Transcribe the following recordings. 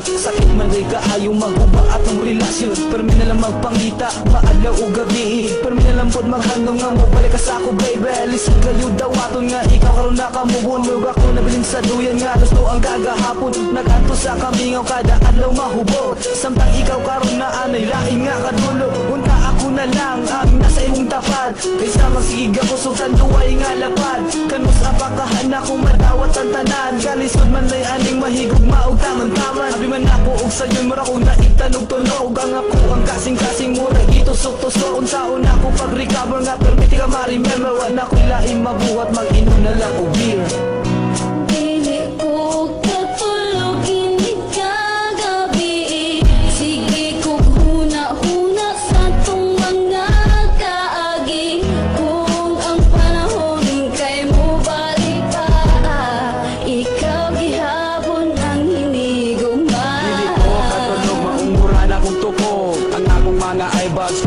Sakit man rin kaayong maghuba at ang relasyon. Pero may nalang magpangita, maadlaw o gabi. Pero may nalang pod maghandong nga mo balik ka sa ako baby. Listen kayo daw aton nga ikaw karon nakamubon. Huwag ako nabilin sa duyan nga gusto ang kagahapon. Naganto sa kamingaw kada adlaw mahubog. Samtang ikaw karon na anay laing nga kadulo. Unta ako na lang ang nasa imong tapat. Kaysa magsigig ako sultan duway nga lapad. Kanus apakahan ako madawat ang tanan. Kalisod man lay aning mahigog maog taman-taman. Abi man ako og sayon mura kung naitanog-tunog. Ang ako ang kasing-kasing mura gitusok-tusok. Unsaon ako pag-recover nga permiti ka ma-remember. Wala ko laing mabuhat mag-inom na lang o beer.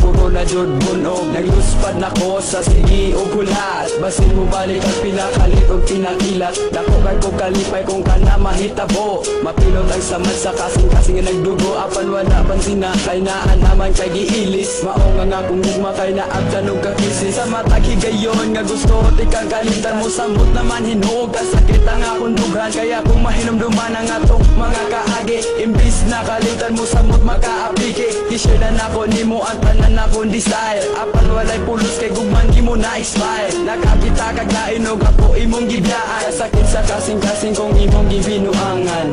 Puro na jud bunog, nagluspad na ko sa sige o gulat. Basin mo balik ang pinakalit o pinakilat. Dako kay ko kalipay kung kana mahitabo. Mapilot ang samad sa kasing-kasing nga nagdugo. Apan wala bang sinakay na anaman kay giilis. Maong nga kung gugma kay na abtanog kakisi. Sa matag higayon nga gusto ikang kalitan mo. Sambot naman hinuog kasakit ang akong dughan. Kaya kung mahinumduman ang atong mga kaagi. Imbis na kalitan mo sambot makaapike. T-shirt na nako nimo ang tanan akong desire. Apan walay pulos kay gugman di mo na-expire. Nakakita kag nainog ako imong gibiyaan. Sakit sa kasing-kasing kong imong gibinuangan.